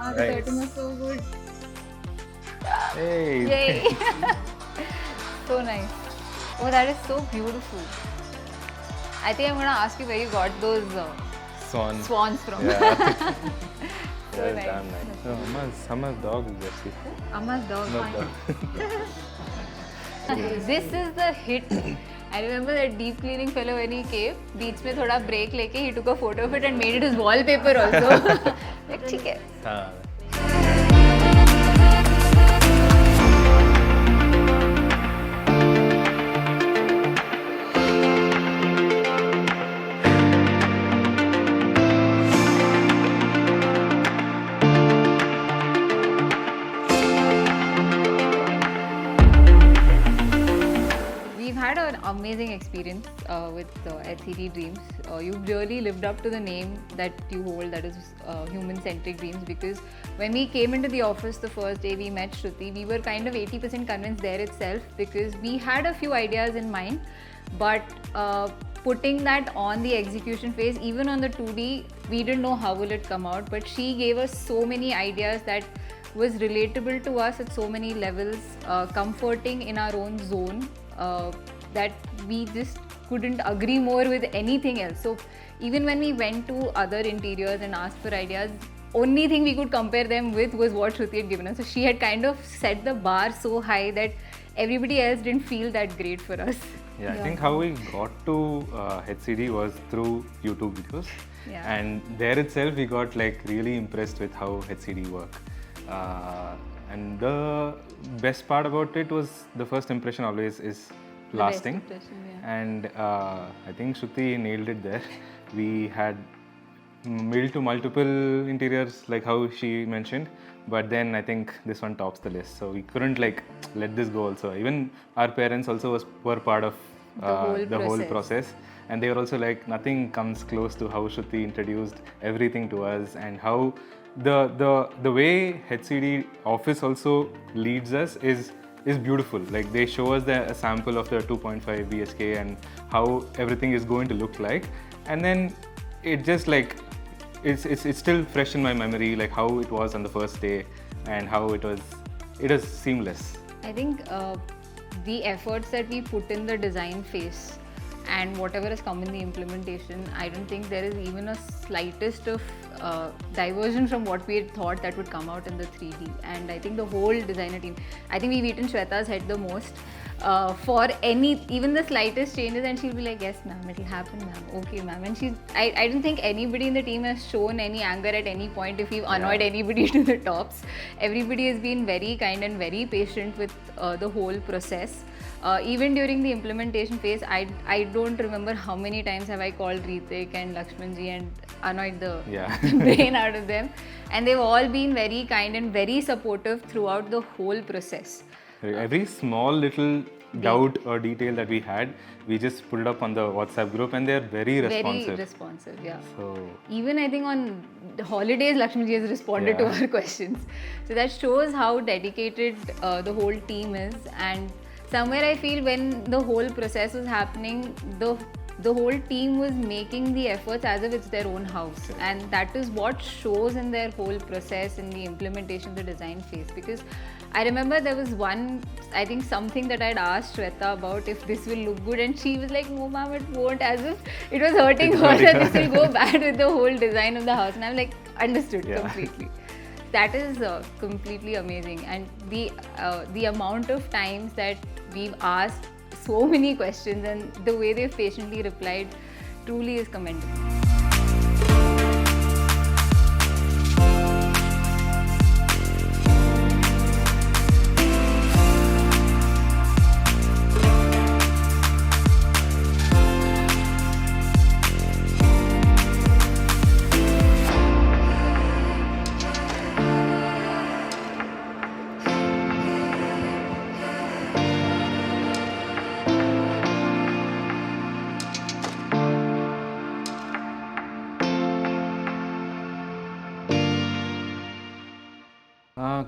The curtain was so good. Hey. Yay! So nice. Oh, that is so beautiful. I think I'm gonna ask you where you got those swans from. Yeah. So That's nice. damn nice. So Amma's dog is actually. Amma's dog. No fine. dog. This is the hit. I remember that deep cleaning fellow when he came, बीच में थोड़ा break लेके he took a photo of it and made it his wallpaper also. Like ठीक है. हाँ. We've had an amazing experience with HCD Dreams. You've really lived up to the name that you hold, that is human-centric dreams. Because when we came into the office the first day we met Shruti, we were kind of 80% convinced there itself, because we had a few ideas in mind, but putting that on the execution phase, even on the 2D, we didn't know how will it come out. But she gave us so many ideas that was relatable to us at so many levels, comforting in our own zone, that we just couldn't agree more with anything else. So even when we went to other interiors and asked for ideas, only thing we could compare them with was what Shruti had given us. So she had kind of set the bar so high that everybody else didn't feel that great for us. Yeah, I think how we got to HCD was through YouTube videos. Yeah. And there itself we got like really impressed with how HCD work. And the best part about it was the first impression always is lasting. best impression, yeah. And I think Shruti nailed it there. We had built to multiple interiors like how she mentioned, but then I think this one tops the list. So we couldn't like let this go also. Even our parents also were part of The whole whole process, and they were also like nothing comes close to how Shruti introduced everything to us, and how the way HCD office also leads us is beautiful. Like they show us a sample of the 2.5 BHK and how everything is going to look like, and then it just like it's still fresh in my memory, like how it was on the first day and how it was seamless. I think the efforts that we put in the design phase and whatever has come in the implementation, I don't think there is even a slightest of diversion from what we had thought that would come out in the 3D. And I think the whole designer team, I think we've eaten Shweta's head the most for even the slightest changes, and she'll be like, yes ma'am, it'll happen ma'am, okay ma'am. And I don't think anybody in the team has shown any anger at any point if we've annoyed anybody to the tops. Everybody has been very kind and very patient with the whole process. Even during the implementation phase, I don't remember how many times have I called Ritik and Lakshmanji and annoyed the brain out of them. And they've all been very kind and very supportive throughout the whole process. Every small little doubt or detail that we had, we just put it up on the WhatsApp group, and they're very responsive. Very responsive, yeah. So even I think on the holidays, Lakshmanji has responded to our questions. So that shows how dedicated the whole team is. And somewhere I feel when the whole process was happening, the whole team was making the efforts as if it's their own house. Sure. And that is what shows in their whole process in the implementation, the design phase. Because I remember there was I think something that I'd asked Shweta about if this will look good, and she was like, no ma'am, it won't, as if it was hurting her that this will go bad with the whole design of the house. And I'm like, understood completely. That is completely amazing. And the amount of times that we've asked so many questions and the way they've patiently replied truly is commendable.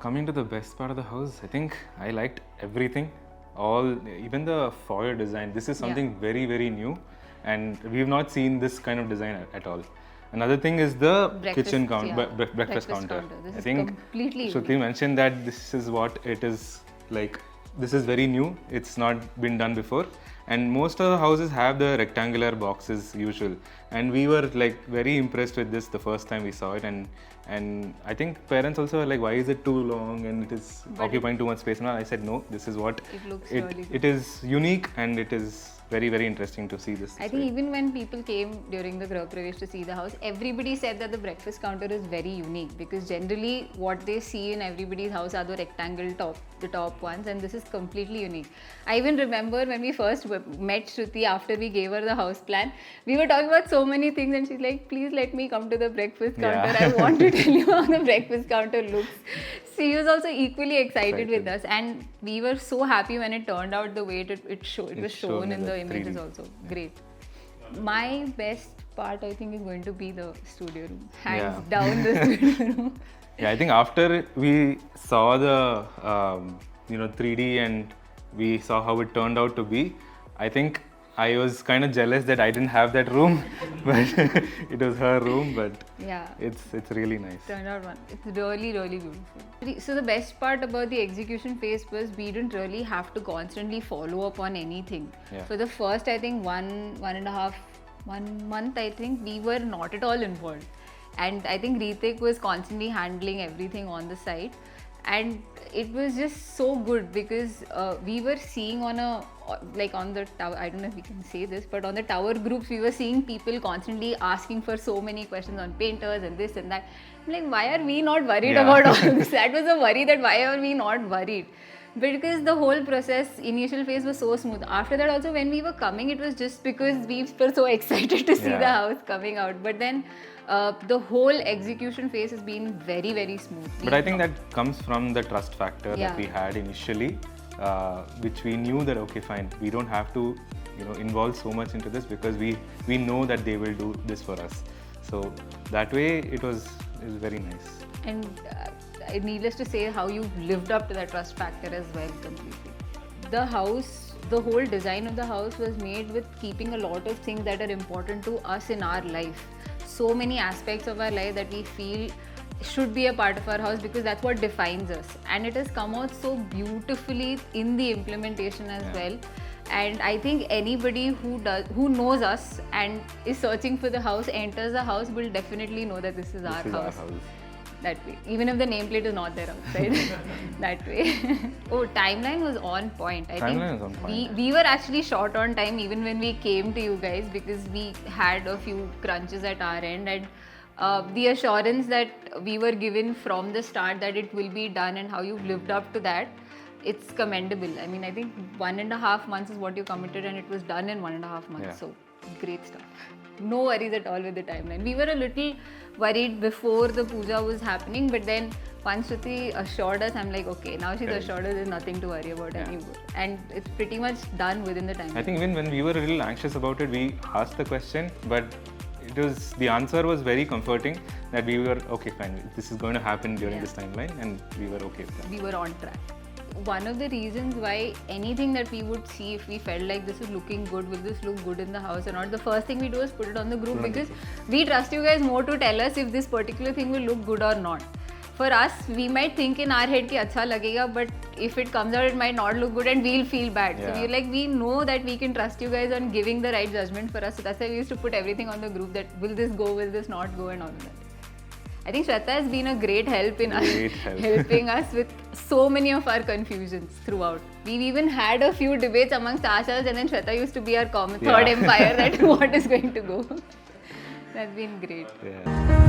Coming to the best part of the house, I think I liked everything. Even the foyer design. This is something very, very new, and we've not seen this kind of design at all. Another thing is the Breakfast, kitchen counter, yeah. breakfast counter. This I is think completely Shruti unique. mentioned that this is what it is like. This is very new. It's not been done before, and most of the houses have the rectangular boxes usual. And we were like very impressed with this the first time we saw it, and I think parents also were like, why is it too long and it is occupying too much space? And I said no, this is what It looks really good. it is unique, and it is very, very interesting to see this. I think even when people came during the Grah Pravesh to see the house, everybody said that the breakfast counter is very unique, because generally what they see in everybody's house are the rectangle the top ones, and this is completely unique. I even remember when we first met Shruti after we gave her the house plan, we were talking about so many things, and she's like, please let me come to the breakfast counter. Yeah. I want to tell you how the breakfast counter looks. She was also equally excited with us, and we were so happy when it turned out the way it was shown in the images 3D. also. Great. My best part, I think, is going to be the studio room. Hands down, the studio room. Yeah, I think after we saw the 3D and we saw how it turned out to be, I think I was kind of jealous that I didn't have that room, but it was her room. But Yeah. it's really nice. Turned out one. It's really, really beautiful. So the best part about the execution phase was we didn't really have to constantly follow up on anything. Yeah. For the first, I think, 1 month, I think, we were not at all involved. And I think Ritik was constantly handling everything on the site. And it was just so good because we were seeing on the tower, I don't know if we can say this, but on the tower groups, we were seeing people constantly asking for so many questions on painters and this and that. I'm like, why are we not worried about all this? That was a worry, that why are we not worried? Because the whole process, initial phase was so smooth. After that also, when we were coming, it was just because we were so excited to see the house coming out. But then the whole execution phase has been very, very smooth. But I think that comes from the trust factor Yeah. that we had initially, which we knew that okay, fine, we don't have to involve so much into this because we know that they will do this for us. So that way it was very nice. And needless to say, how you've lived up to that trust factor as well completely. The house, the whole design of the house was made with keeping a lot of things that are important to us in our life. So many aspects of our life that we feel should be a part of our house because that's what defines us. And it has come out so beautifully in the implementation as well. And I think anybody who knows us and is searching for the house, enters the house, will definitely know that this is our house. That way, even if the nameplate is not there outside. That way. Oh, timeline was on point. I Timeline think was on point. we were actually short on time even when we came to you guys because we had a few crunches at our end, and the assurance that we were given from the start that it will be done and how you've lived up to that, it's commendable. I mean, I think 1.5 months is what you committed and it was done in 1.5 months. Yeah. So great stuff. No worries at all with the timeline. We were a little worried before the puja was happening, but then once Shruti assured us, I'm like, okay, now she's assured us there's nothing to worry about anymore. And it's pretty much done within the timeline. I think even when we were a little anxious about it, we asked the question, but the answer was very comforting that we were okay, fine, this is going to happen during this timeline, and we were okay with that. We were on track. One of the reasons why anything that we would see, if we felt like this is looking good, will this look good in the house or not, the first thing we do is put it on the group because we trust you guys more to tell us if this particular thing will look good or not. For us, we might think in our head ki acha lagega, but if it comes out, it might not look good and we'll feel bad. So we're like, we know that we can trust you guys on giving the right judgment for us. So that's why we used to put everything on the group, that will this go, will this not go, and all of that. I think Shweta has been a great help in helping us with so many of our confusions throughout. We've even had a few debates amongst ourselves, and then Shweta used to be our third empire that what is going to go. That's been great. Yeah.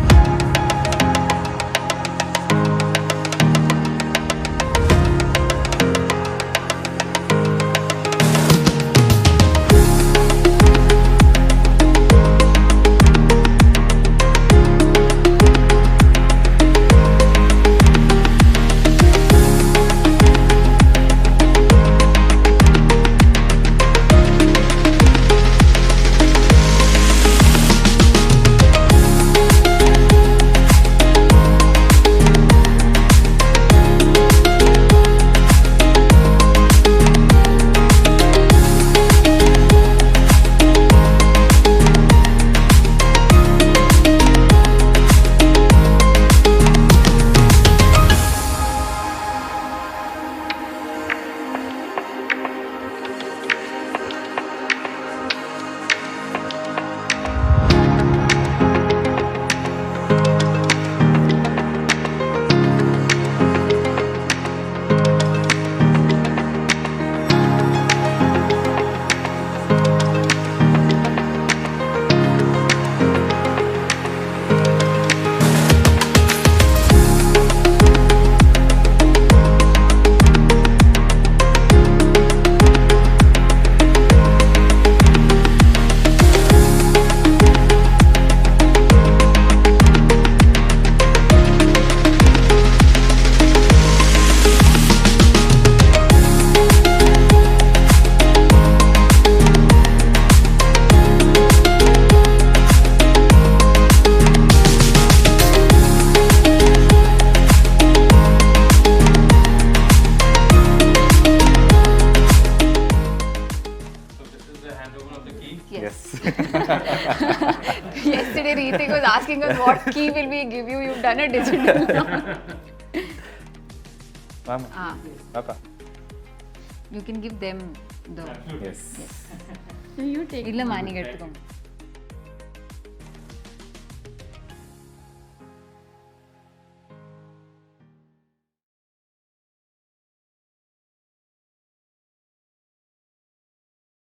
was asking us what key will we give you. You've done a digital. Mama. Papa. You can give them the. Yes. You take. ಇಲ್ಲ ಮಾನಿಗೆ ಎತ್ಕೊಂಡು